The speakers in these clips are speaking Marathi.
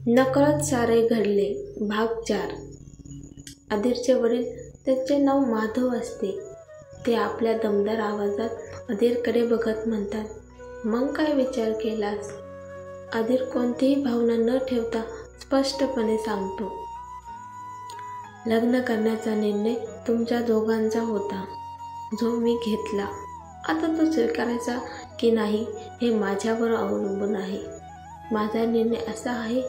नकळत सारे घडले. भाग 4. अधीरचे वडील, त्यांचे नाव माधव असते, ते आपल्या दमदार आवाजात अधीरकडे बघत म्हणतात, मग काय विचार केलास? अधीर कोणतीही भावना न ठेवता स्पष्टपणे सांगतो, लग्न करण्याचा निर्णय तुमच्या दोघांचा होता, जो मी घेतला. आता तो स्वीकारायचा की नाही हे माझ्यावर अवलंबून आहे. माझा निर्णय असा आहे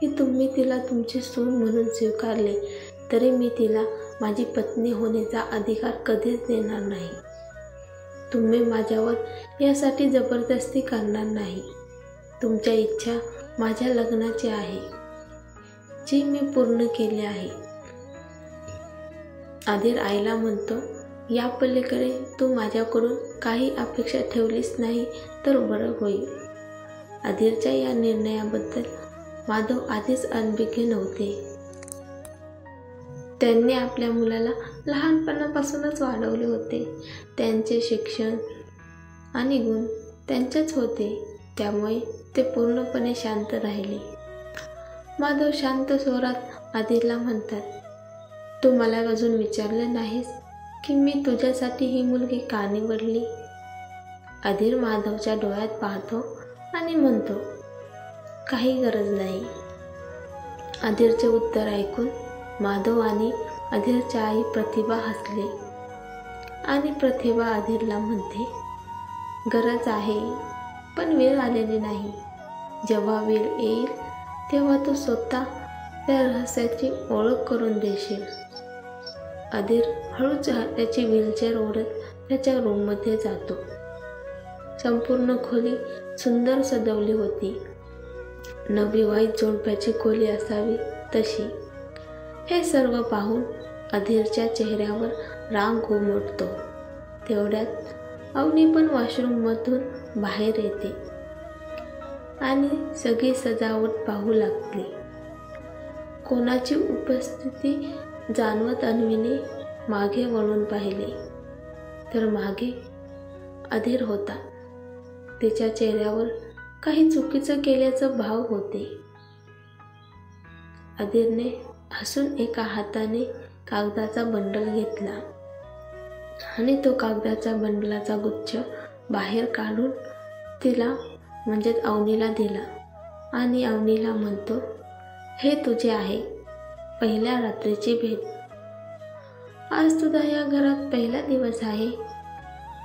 की तुम्ही तिला तुमची सून म्हणून स्वीकारले तरी मी तिला माझी पत्नी होण्याचा अधिकार कधीच देणार नाही. तुम्ही माझ्यावर यासाठी जबरदस्ती करणार नाही. तुमच्या इच्छा माझ्या लग्नाची आहे, जी मी पूर्ण केली आहे. अधीर आईला म्हणतो, या पलीकडे तू माझ्याकडून काही अपेक्षा ठेवलीस नाही तर बरं होईल. अधीरच्या या निर्णयाबद्दल माधव आधीच अनभिज्ञ नव्हते. त्यांनी आपल्या मुलाला लहानपणापासूनच वाढवले होते. त्यांचे शिक्षण आणि गुण त्यांचेच होते, त्यामुळे ते पूर्णपणे शांत राहिले. माधव शांत स्वरात अधीरला म्हणतात, तू मला अजून विचारलं नाहीस की मी तुझ्यासाठी ही मुलगी का निवडली? अधीर माधवच्या डोळ्यात पाहतो आणि म्हणतो, काही गरज नाही. अधीरचे उत्तर ऐकून माधव आणि अधीरच्या आई प्रतिभा हसले आणि प्रतिभा अधीरला म्हणते, गरज आहे, पण वेळ आलेली नाही. जेव्हा वेळ येईल तेव्हा तू स्वतः त्या रहस्याची ओळख करून देशील. अधीर हळूच त्याची व्हीलचेअर ओढत त्याच्या रूममध्ये जातो. संपूर्ण खोली सुंदर सजवली होती, नवविवाहित जोडप्याची खोली असावी तशी. हे सर्व पाहून अधीरच्या चेहऱ्यावर राग उमटतो. तेवढ्यात अवनी पण वॉशरूममधून बाहेर येते आणि सगळी सजावट पाहू लागते. कोणाची उपस्थिती जाणवत अन्वीने मागे वळून पाहिले तर मागे अधीर होता. तिच्या चेहऱ्यावर काही चुकीचं केल्याचं भाव होते. अधीरने हसून एका हाताने कागदाचा बंडल घेतला आणि तो कागदाच्या बंडलाचा गुच्छ बाहेर काढून तिला म्हणजेच अवनीला दिला आणि अवनीला म्हणतो, हे तुझे आहे, पहिल्या रात्रीची भेट. आज तुझा या घरात पहिला दिवस आहे,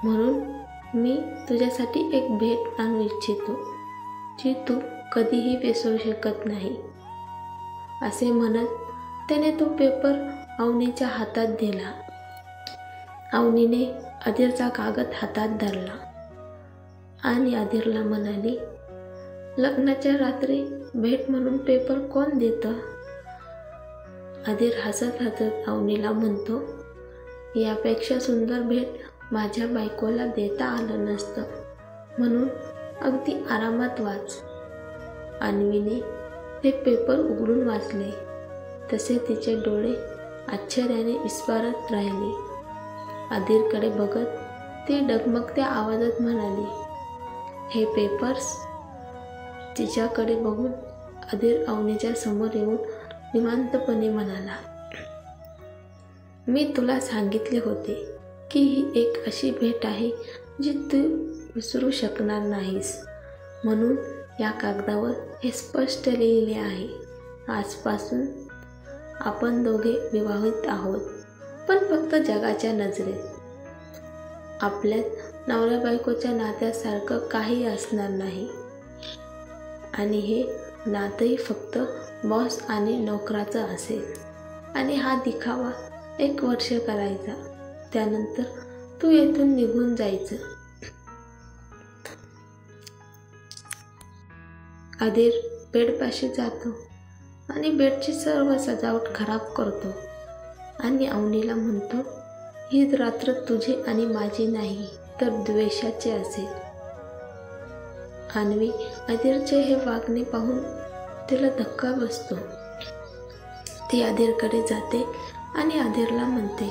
म्हणून मी तुझ्यासाठी एक भेट आणू इच्छितो, जी तू कधीही विसरू शकत नाही. असे म्हणत त्याने तो पेपर अवनीच्या हातात दिला. अवनीने अधीरचा कागद हातात धरला आणि अधीरला म्हणाली, लग्नाच्या रात्री भेट म्हणून पेपर कोण देतं? अधीर हसत हसत अवनीला म्हणतो, यापेक्षा सुंदर भेट माझ्या बायकोला देता आलं नसतं, म्हणून अगदी आरामात वाच. अन्वीने ते पेपर उघडून वाचले तसे तिचे डोळे आश्चर्याने विस्फारत राहिले. अधीरकडे बघत ती डगमगत्या आवाजात म्हणाली, हे पेपर्स? तिच्याकडे बघून अधीर अवनीच्या समोर येऊन निवांतपणे म्हणाला, मी तुला सांगितले होते की ही एक अशी भेट आहे जी तू विसरू शकणार नाहीस, म्हणून या कागदावर हे स्पष्ट लिहिले आहे, आजपासून आपण दोघे विवाहित आहोत, पण फक्त जगाच्या नजरेत. आपल्यात नवरा बायकोच्या नात्यासारखं काही असणार नाही आणि हे नातंही फक्त बॉस आणि नोकराचं असेल. आणि हा दिखावा 1 वर्ष करायचा, त्यानंतर तू येथून निघून जायचं. अधीर बेडपाशी जातो आणि बेडची सर्व सजावट खराब करतो आणि अवनीला म्हणतो, ही रात्र तुझी आणि माझी नाही तर द्वेषाची असेल. अन्वी अधीरचे हे वागणे पाहून तिला धक्का बसतो. ती अधीरकडे जाते आणि अधीरला म्हणते,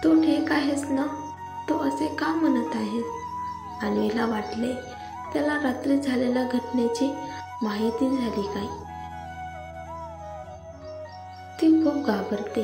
तू ठीक आहेस ना? तू असे का म्हणत आहेस? अन्वीला वाटले त्याला रात्री झालेल्या घटनेची माहिती झाली काय. ती खूप घाबरते